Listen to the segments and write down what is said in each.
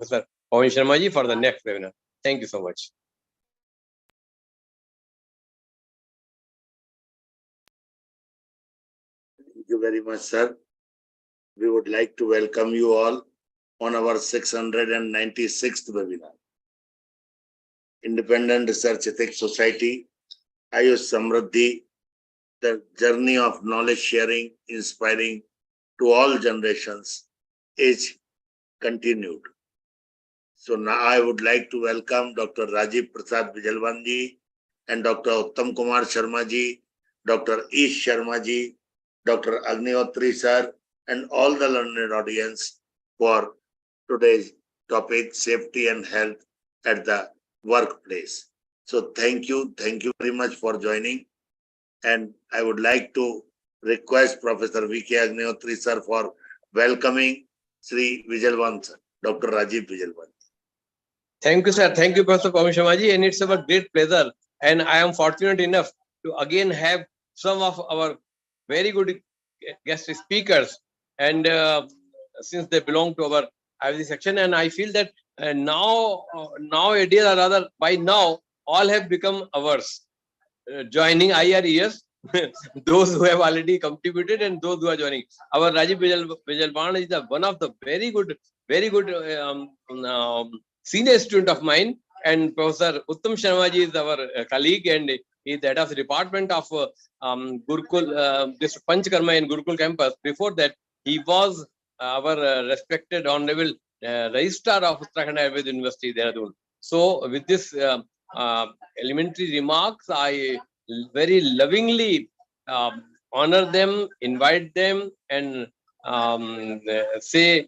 Professor Pawan Sharma ji for the next webinar. Thank you so much. Thank you very much, sir. We would like to welcome you all on our 696th webinar. Independent Research Ethics Society, AYUSH Samriddhi, the journey of knowledge sharing, inspiring to all generations, is continued. So now I would like to welcome Dr. Rajiv Prasad Vijalwanji and Dr. Uttam Kumar Sharma ji, Dr. Ish Sharma ji, Dr. Agnihotri sir, and all the learned audience for today's topic, safety and health at the workplace. So thank you very much for joining. And I would like to request Professor V.K. Agnihotri sir for welcoming Sri Vijalwan sir, Dr. Rajiv Vijalwan. Thank you, sir. Thank you, Professor Pawan Sharma ji, and it's a great pleasure. And I am fortunate enough to again have some of our very good guest speakers, and since they belong to our IRES section, and I feel that nowadays, or rather by now, all have become ours. Joining IRES, those who have already contributed and those who are joining. Our Rajiv Vijalwan is one of the very good senior student of mine, and Professor Uttam Sharma ji is our colleague, and he is the head of the department of Gurukul, this Panchkarma in Gurukul campus. Before that, he was our respected honorable registrar of Uttarakhand Ayurveda University, Dehradun. So with this elementary remarks, I very lovingly honor them, invite them, and say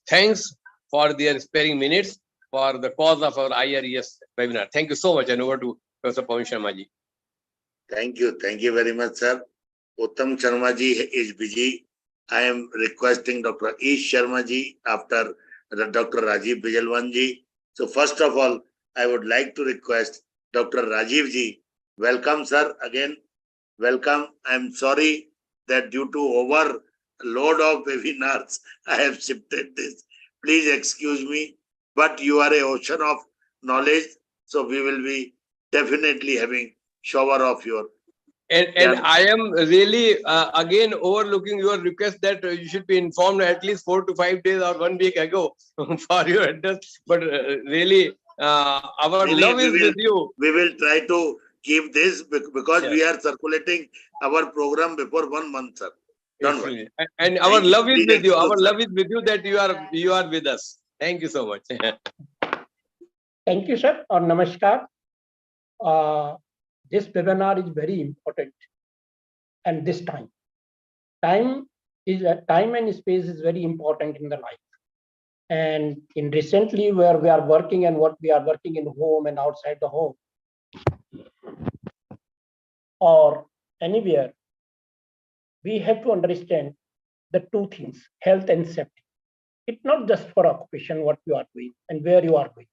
thanks for their sparing minutes for the cause of our IRES webinar. Thank you so much, and over to Professor Pawan Sharma ji. Thank you very much, sir. Uttam Sharma ji is busy. I am requesting Dr. Ish Sharma ji after Dr. Rajiv Vijalwan ji. So first of all, I would like to request Dr. Rajiv ji. Welcome, sir. Again, welcome. I am sorry that due to overload of webinars, I have shifted this. Please excuse me, but you are an ocean of knowledge, so we will be definitely having shower of your. And I am really again overlooking your request that you should be informed at least 4 to 5 days or 1 week ago for your address. But really, our love is with you. We will try to keep this because we are circulating our program before 1 month, sir. Don't worry. And our love is with you. Our love is with you that you are with us. Thank you so much. Thank you, sir. Or namaskar. This webinar is very important, and this time and space is very important in the life. And in recently, where we are working and what we are working in home and outside the home, or anywhere, we have to understand the two things: health and safety. It's not just for occupation what you are doing and where you are going,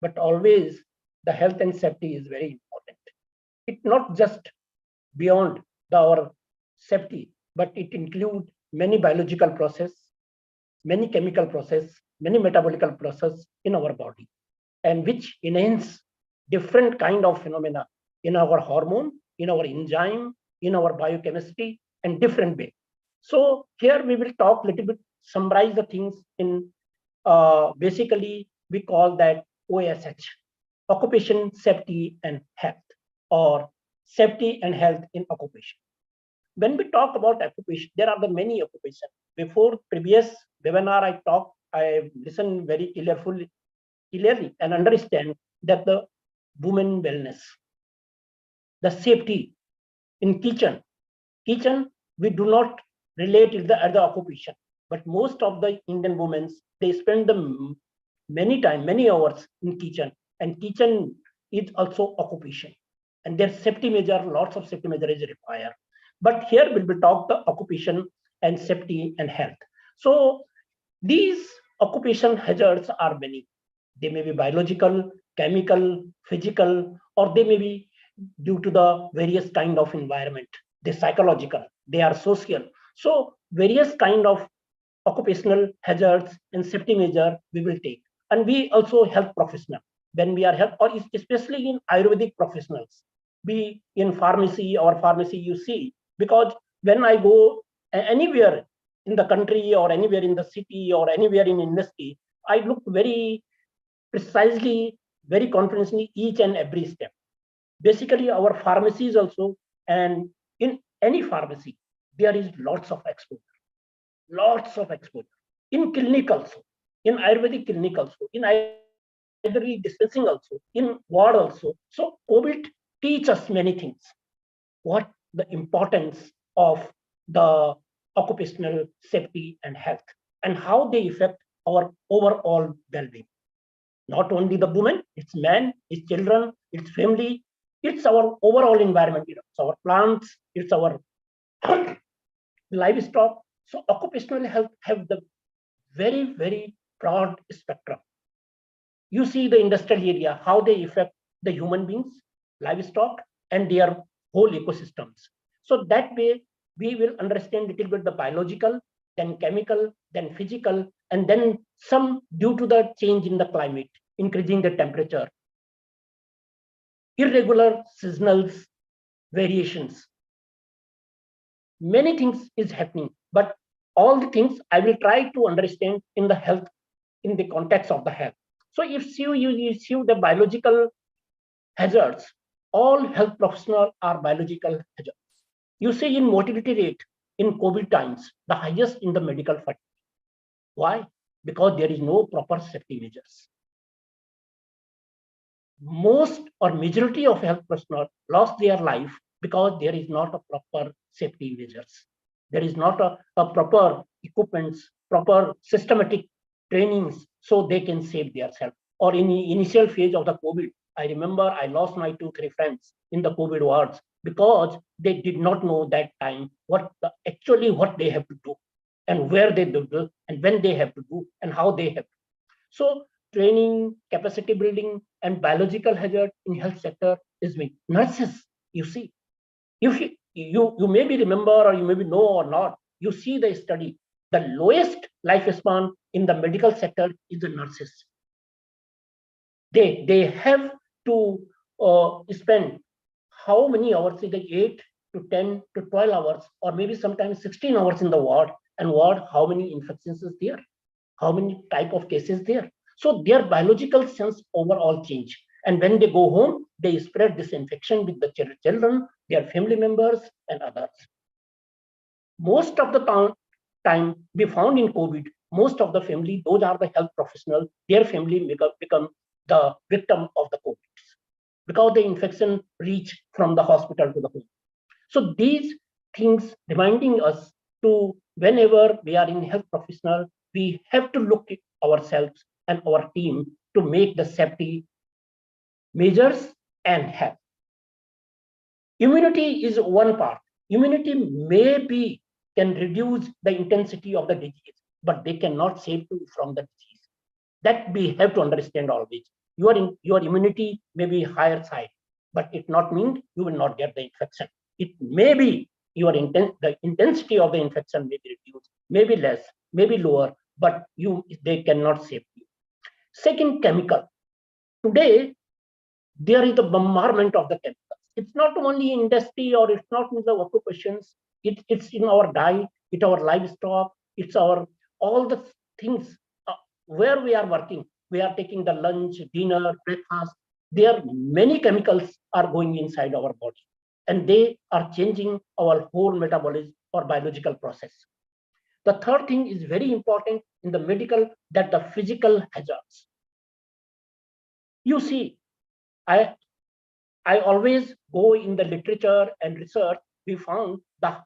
but always the health and safety is very important. It's not just beyond our safety, but it includes many biological process, many chemical process, many metabolical process in our body, and which enhance different kind of phenomena in our hormone, in our enzyme, in our biochemistry, and different way. So here we will talk a little bit, summarize the things in basically we call that OSH, occupation, safety, and health, or safety and health in occupation. When we talk about occupation, there are the many occupations. Before previous webinar, I listened very clearly and understand that the women wellness, the safety in kitchen we do not relate it at the occupation, but most of the Indian women, they spend the many hours in kitchen, and kitchen is also occupation, and their safety measure, lots of safety measure is required. But here will be talk the occupation and safety and health. So these occupation hazards are many. They may be biological, chemical, physical, or they may be due to the various kind of environment. They're psychological, they are social. So various kind of occupational hazards and safety measure we will take. And we also health professional when we are health, or especially in Ayurvedic professionals, be in pharmacy or pharmacy you see, because when I go anywhere in the country or anywhere in the city or anywhere in industry, I look very precisely, very confidently each and every step. Basically, our pharmacies also, and in any pharmacy, there is lots of exposure. In clinic also, in Ayurvedic clinic also, in Ayurvedic dispensing also, in ward also. So COVID teach us many things. What the importance of the occupational safety and health, and how they affect our overall well-being. Not only the woman, it's men, it's children, it's family, it's our overall environment, it's our plants, it's our livestock. So occupational health have the very, very broad spectrum. You see the industrial area, how they affect the human beings, livestock, and their whole ecosystems. So that way, we will understand a little bit the biological, then chemical, then physical, and then some due to the change in the climate, increasing the temperature, irregular seasonal variations. Many things is happening, but all the things I will try to understand in the health, in the context of the health. So if you see the biological hazards, all health professionals are biological hazards. You see in mortality rate in COVID times, the highest in the medical fraternity. Why? Because there is no proper safety measures. Most or majority of health personnel lost their life because there is not a proper safety measures. There is not a proper equipments, proper systematic trainings so they can save themselves. Or in the initial phase of the COVID, I remember I lost my 2-3 friends in the COVID wards because they did not know that time what they have to do and where they do and when they have to do and how they have to. So training, capacity building, and biological hazard in health sector is with nurses. You see, if you maybe remember or you maybe know or not, you see the study. The lowest lifespan in the medical sector is the nurses. They have to spend how many hours? 8 to 10 to 12 hours, or maybe sometimes 16 hours in the ward. And ward, how many infections is there? How many type of cases there? So their biological sense overall change. And when they go home, they spread this infection with the children, their family members, and others. Most of the time we found in COVID, most of the family, those are the health professionals, their family become the victim of the COVID because the infection reach from the hospital to the home. So these things reminding us to whenever we are in health professional, we have to look at ourselves and our team to make the safety measures and health. Immunity is one part. Immunity maybe can reduce the intensity of the disease, but they cannot save you from the disease. That we have to understand always. Your immunity may be higher side, but it not mean you will not get the infection. It may be the intensity of the infection may be reduced, maybe less, maybe lower, but they cannot save you. Second, chemical. Today, there is the bombardment of the chemicals. It's not only industry or it's not in the occupations, it's in our diet, it's our livestock, it's our all the things where we are working. We are taking the lunch, dinner, breakfast. There are many chemicals are going inside our body, and they are changing our whole metabolism or biological process. The third thing is very important in the medical, that the physical hazards. You see, I always go in the literature and research. We found that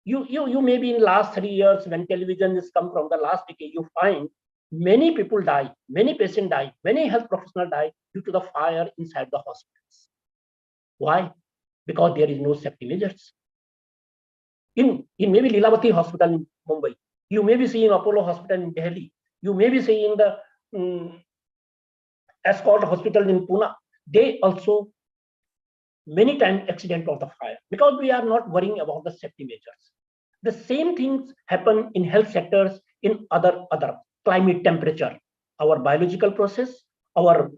you maybe in last 3 years when television has come from the last decade, you find many people die, many patients die, many health professionals die due to the fire inside the hospitals. Why? Because there is no safety measures. In maybe Lilavati Hospital in Mumbai, you may be seeing Apollo Hospital in Delhi, you may be seeing the Escort Hospital in Pune. They also many times accident of the fire because we are not worrying about the safety measures. The same things happen in health sectors in other climate, temperature, our biological process, our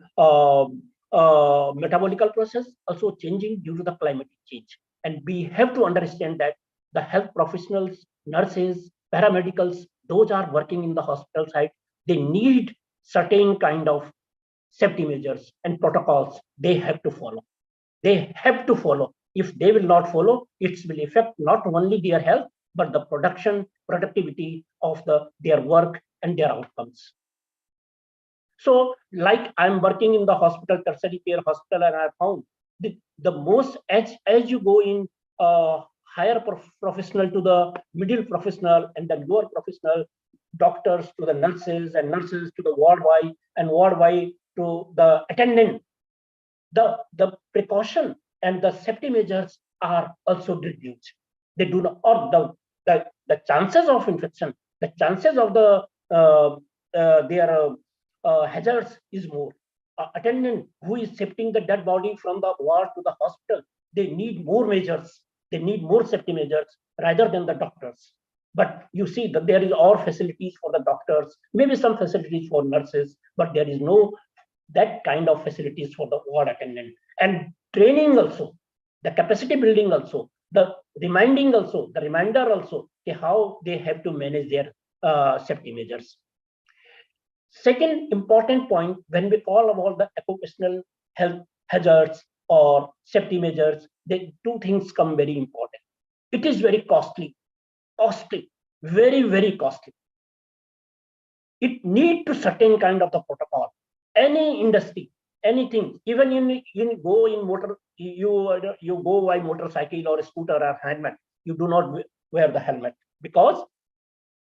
metabolical process also changing due to the climatic change. And we have to understand that the health professionals, nurses, paramedicals, those are working in the hospital side, they need certain kind of safety measures and protocols they have to follow. They have to follow. If they will not follow, it will affect not only their health, but the productivity of their work and their outcomes. So, like I'm working in the hospital, tertiary care hospital, and I found the most, as you go in higher professional to the middle professional and the lower professional, doctors to the nurses and nurses to the ward boy and ward boy to the attendant, the precaution and the safety measures are also reduced. They do not, or the chances of infection, the chances of their hazards is more. Attendant who is shifting the dead body from the ward to the hospital, they need more measures, they need more safety measures rather than the doctors. But you see that there is all facilities for the doctors, maybe some facilities for nurses, but there is no that kind of facilities for the ward attendant. And training also, the capacity building also, the reminder also, how they have to manage their safety measures. Second important point, when we call about the occupational health hazards or safety measures, the two things come very important. It is very costly, very, very costly. It need to certain kind of the protocol. Any industry, anything, even you go in motor, you go by motorcycle or a scooter or helmet, you do not wear the helmet because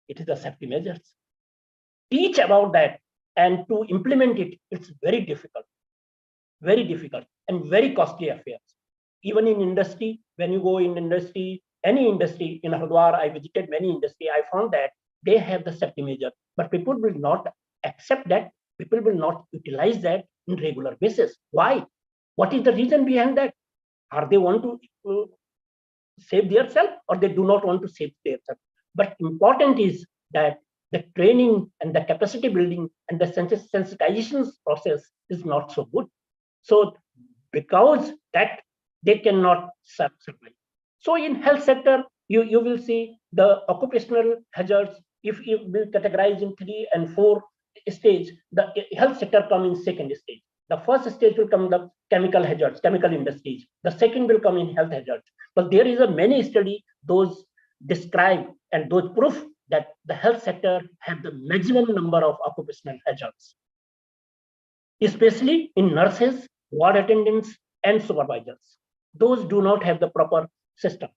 it is the safety measures. Teach about that, and to implement it, it's very difficult and very costly affairs. Even in industry, when you go in industry, any industry in Hardwar, I visited many industry, I found that they have the safety measure, but people will not accept that, people will not utilize that in regular basis. Why? What is the reason behind that? Are they want to save themselves, or they do not want to save themselves? But important is that the training and the capacity building and the sensitization process is not so good. So because that they cannot survive. So in health sector, you will see the occupational hazards, if you will categorize in 3 and 4 stage, the health sector come in second stage. The first stage will come the chemical hazards, chemical industries. The second will come in health hazards. But there is a many study, those describe and those proof that the health sector have the maximum number of occupational hazards, especially in nurses, ward attendants, and supervisors. Those do not have the proper system.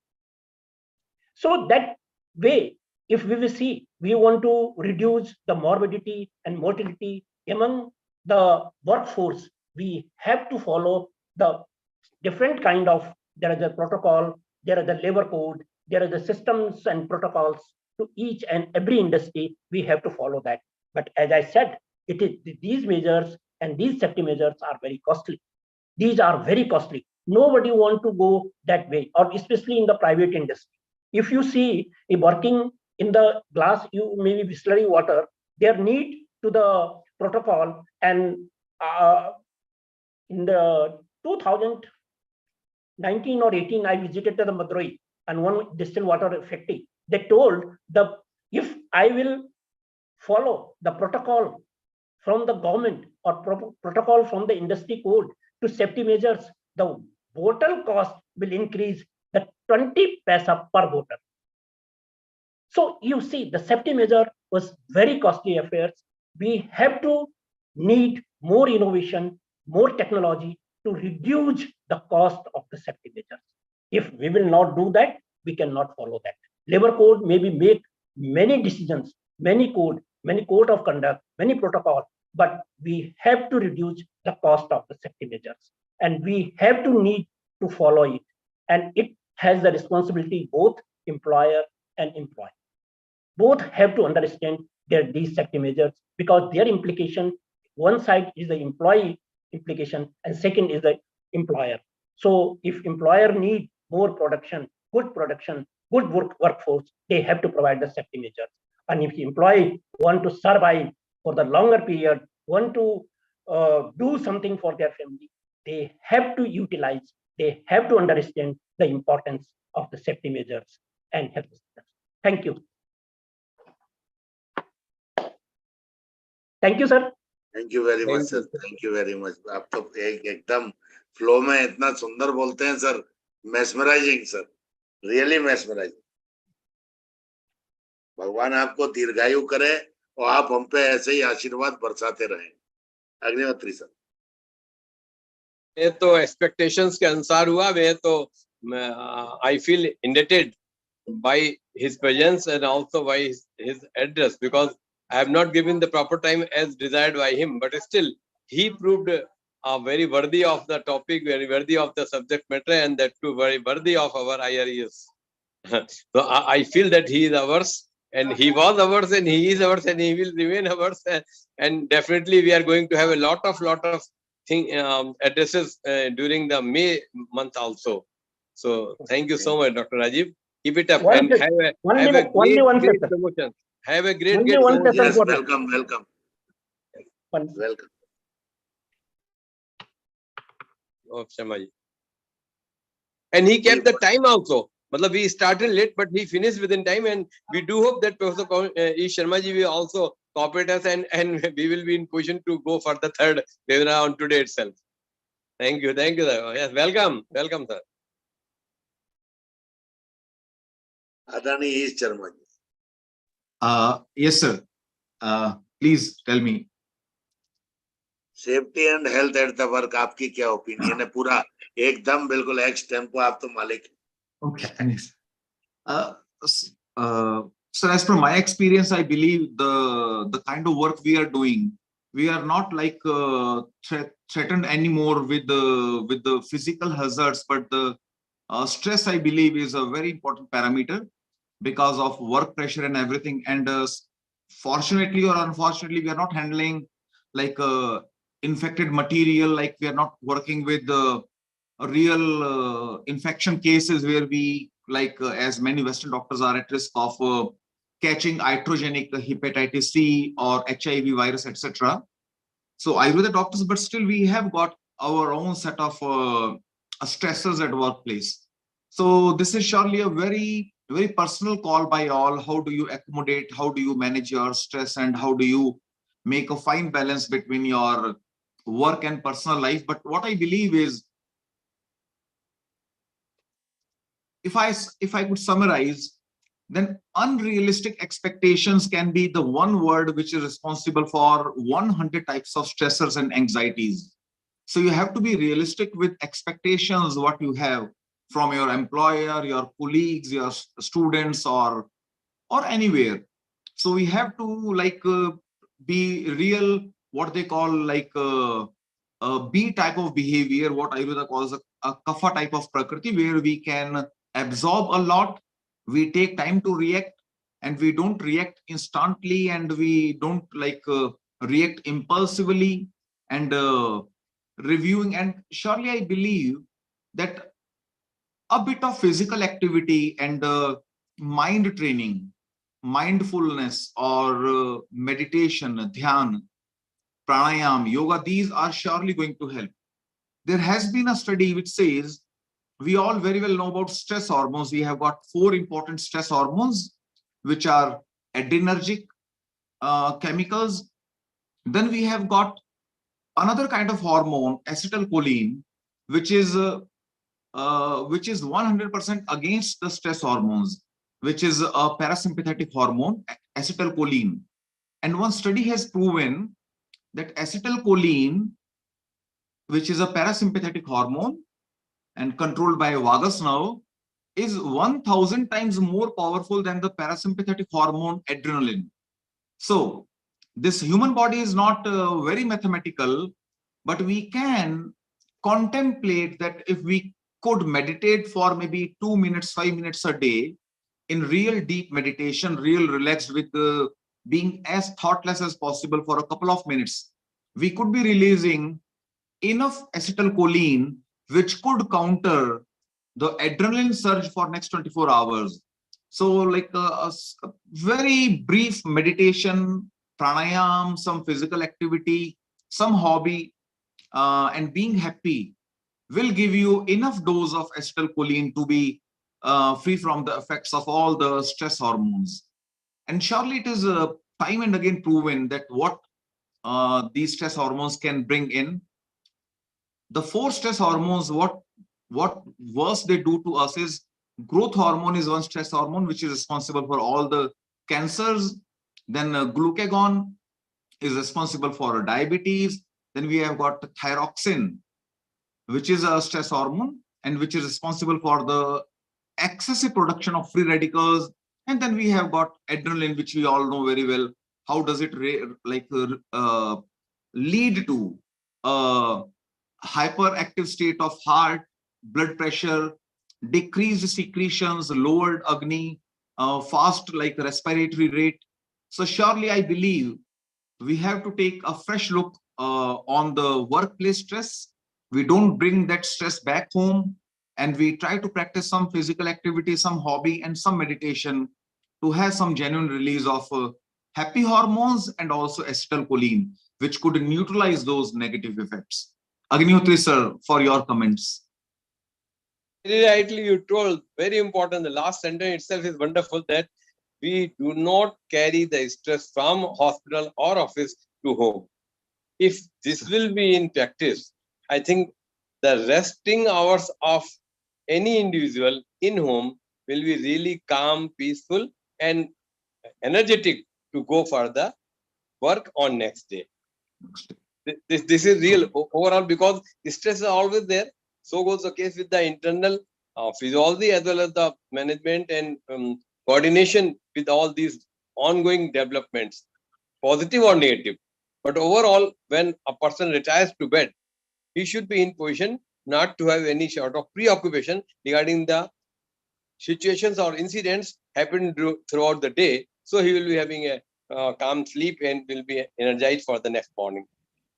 So that way, if we will see, we want to reduce the morbidity and mortality among the workforce, we have to follow the different kind of, there is a protocol, there is a labor code, there are the systems and protocols to each and every industry, we have to follow that. But as I said, it is these measures and these safety measures are very costly. These are very costly. Nobody want to go that way, or especially in the private industry. If you see a working in the glass, you maybe distillery water, there need to the protocol. And in the 2019 or 18, I visited the Madurai and one distilled water factory. They told if I will follow the protocol from the government or protocol from the industry code to safety measures, the bottle cost will increase the 20 paisa per bottle. So you see, the safety measure was very costly affairs. We have to need more innovation, more technology to reduce the cost of the safety measures. If we will not do that, we cannot follow that. Labor code maybe make many decisions, many code of conduct, many protocol, but we have to reduce the cost of the safety measures, and we have to need to follow it. And it has the responsibility, both employer and employee. Both have to understand these safety measures, because their implication, one side is the employee implication and second is the employer. So if employer need more production, good workforce, they have to provide the safety measures. And if the employee want to survive for the longer period, want to do something for their family, they have to utilize, they have to understand the importance of the safety measures and health systems. Thank you. Thank you, sir. Thank you very much sir, thank you very much. आप तो एकदम flow में इतना सुंदर बोलते हैं sir, mesmerising sir, really mesmerising. भगवान आपको दीर्घायु करे और आप हम पे ऐसे ही आशीर्वाद बरसाते रहें. अग्निहोत्री सर. ये तो एक्सपेक्टेशंस के अनुसार हुआ. मैं तो I feel indebted by his presence and also by his address, because I have not given the proper time as desired by him, but still he proved very worthy of the topic, very worthy of the subject matter, and that too very worthy of our IRES. So I feel that he is ours, and he was ours, and he is ours, and he will remain ours, and definitely we are going to have a lot of addresses during the May month also. So thank you so much, Dr. Rajiv. Keep it up and have a great promotion. Have a great promotion. Yes, welcome. Oh, Sharmaji. And he kept the time also. Matlab, we started late, but he finished within time, and we do hope that Professor Sharmaji will also cooperate us, and we will be in position to go for the third webinar on today itself. Thank you, sir. Yes, welcome, sir. Adani is Sharmaji. Yes, sir. Please tell me. Safety and health at the work, आपकी क्या opinion है? पूरा एकदम बिल्कुल x tempo, आप तो मालिक. Okay. So as per my experience, I believe the kind of work we are doing, we are not like threatened anymore with the physical hazards, but the stress, I believe, is a very important parameter because of work pressure and everything. And fortunately or unfortunately, we are not handling like infected material, like we are not working with real infection cases where we, like as many Western doctors are at risk of catching iatrogenic hepatitis C or HIV virus, etc. So Ayurveda doctors, but still we have got our own set of stressors at workplace. So this is surely a very, very personal call by all. How do you accommodate, how do you manage your stress, and how do you make a fine balance between your work and personal life? But what I believe is, if I could summarize, then unrealistic expectations can be the one word which is responsible for 100 types of stressors and anxieties. So you have to be realistic with expectations, what you have from your employer, your colleagues, your students, or anywhere. So we have to like be real, what they call like a B type of behavior, what Ayurveda calls a kapha type of prakriti, where we can absorb a lot, we take time to react, and we don't react instantly, and we don't like react impulsively, and reviewing. And surely I believe that a bit of physical activity and mind training, mindfulness, or meditation, dhyan, pranayam, yoga, these are surely going to help. There has been a study which says, we all very well know about stress hormones. We have got 4 important stress hormones, which are adrenergic chemicals. Then we have got another kind of hormone, acetylcholine, which is 100% against the stress hormones, which is a parasympathetic hormone, acetylcholine. And one study has proven that acetylcholine, which is a parasympathetic hormone and controlled by a vagus nerve, is 1000 times more powerful than the parasympathetic hormone adrenaline. So this human body is not very mathematical, but we can contemplate that if we could meditate for maybe 2 minutes, 5 minutes a day in real deep meditation, real relaxed, with being as thoughtless as possible for a couple of minutes, we could be releasing enough acetylcholine which could counter the adrenaline surge for next 24 hours. So like a very brief meditation, pranayam, some physical activity, some hobby, and being happy will give you enough dose of acetylcholine to be free from the effects of all the stress hormones. And surely it is time and again proven that what these stress hormones can bring in. The 4 stress hormones, what worse they do to us is growth hormone is one stress hormone which is responsible for all the cancers. Then glucagon is responsible for diabetes. Then we have got thyroxine, which is a stress hormone and which is responsible for the excessive production of free radicals. And then we have got adrenaline, which we all know very well. How does it lead to a hyperactive state of heart, blood pressure, decreased secretions, lowered Agni, fast like respiratory rate. So surely I believe we have to take a fresh look on the workplace stress. We don't bring that stress back home, and we try to practice some physical activity, some hobby, and some meditation to have some genuine release of happy hormones and also acetylcholine, which could neutralize those negative effects. Agnihotri sir, for your comments. Very rightly you told, very important. The last sentence itself is wonderful, that we do not carry the stress from hospital or office to home. If this will be in practice, I think the resting hours of any individual in home will be really calm, peaceful, and energetic to go for the work on next day. This is real overall, because stress is always there. So goes the case with the internal physiology as well as the management and coordination with all these ongoing developments, positive or negative. But overall, when a person retires to bed, he should be in position not to have any sort of preoccupation regarding the situations or incidents happened throughout the day. So he will be having a calm sleep and will be energized for the next morning.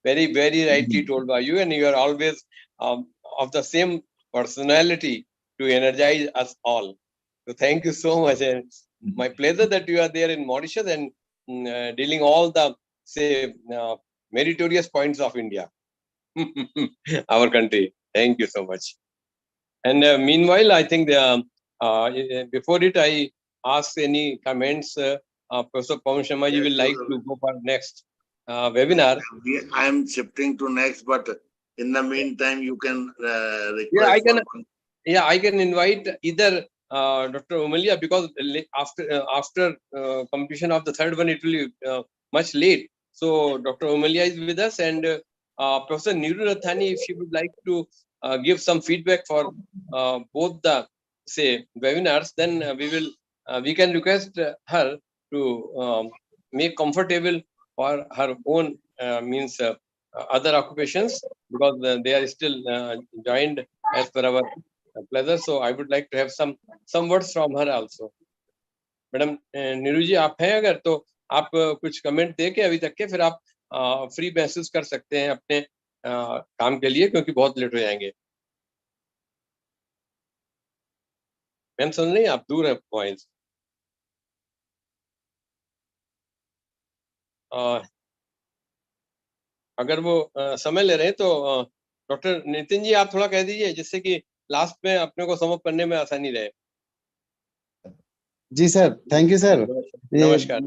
Very, very rightly told by you, and you are always of the same personality to energize us all. So thank you so much, and my pleasure that you are there in Mauritius and dealing all the meritorious points of India, our country. Thank you so much. And meanwhile, I think before it, I ask any comments. Professor Pawan Sharma, you will like to go for next webinar. I am shifting to next, but in the meantime, you can request. I can invite either Dr. Umalia, because after completion of the third one, it will be much late. So Dr. Umalia is with us, and Professor Niru Rathani, if she would like to give some feedback for both the webinars, then we can request her to make comfortable for her own other occupations, because they are still joined as per our pleasure. So I would like to have some words from her also. Madam Neeru जी, आप हैं अगर, तो आप कुछ comment दे के अभी तक के, फिर आप फ्री महसूस कर सकते हैं अपने काम के लिए, क्योंकि बहुत लेट हो जाएंगे. मैम सुन रही हैं? आप दूर है वॉइस. अगर वो समय ले रहे हैं तो डॉक्टर नितिन जी आप थोड़ा कह दीजिए, जिससे कि लास्ट में अपने को समअप करने में आसानी रहे. जी सर, थैंक यू सर. नमस्कार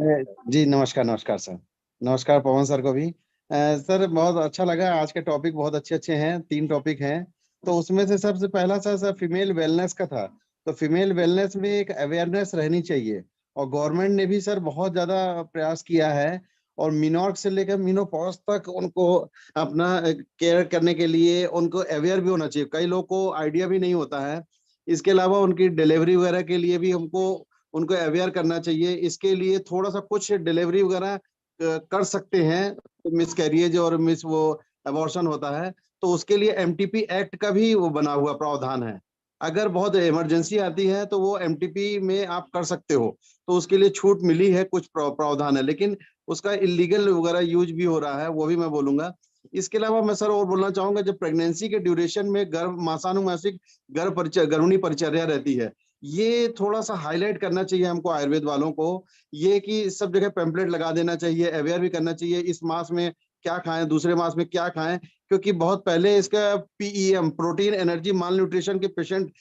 जी, नमस्कार सर. नमस्कार पवन सर को भी. सर बहुत अच्छा लगा. आज के टॉपिक बहुत अच्छे हैं. 3 टॉपिक हैं. तो उसमें से सबसे पहला सर फीमेल वेलनेस का था. तो फीमेल वेलनेस में एक अवेयरनेस रहनी चाहिए, और गवर्नमेंट ने भी सर बहुत ज्यादा प्रयास किया है, और मिनॉर्क से लेकर मिनोपॉज तक उनको अपना केयर करने के लिए उनको अवेयर भी होना चाहिए. कई लोगों को आइडिया भी नहीं होता है. इसके अलावा उनकी डिलीवरी वगैरह के लिए भी उनको अवेयर करना चाहिए. इसके लिए थोड़ा सा कुछ डिलीवरी वगैरह कर सकते हैं, मिस कैरियज और मिस वो अबॉर्शन होता है, तो उसके लिए एमटीपी एक्ट का भी वो बना हुआ प्रावधान है. अगर बहुत इमरजेंसी आती है तो वो एमटीपी में आप कर सकते हो, तो उसके लिए छूट मिली है, कुछ प्रावधान है, लेकिन उसका इलीगल वगैरह यूज भी हो रहा है, वो भी मैं बोलूंगा. इसके अलावा मैं सर और बोलना चाहूंगा, जब प्रेगनेंसी के ड्यूरेशन में मासानुमासिक गर्भणी परिचर्या रहती है, ये थोड़ा सा हाईलाइट करना चाहिए हमको आयुर्वेद वालों को, ये कि सब जगह पैम्पलेट लगा देना चाहिए, अवेयर भी करना चाहिए इस मास में क्या खाएं, दूसरे मास में क्या खाएं, क्योंकि बहुत पहले इसका PEM, प्रोटीन एनर्जी माल न्यूट्रिशन के पेशेंट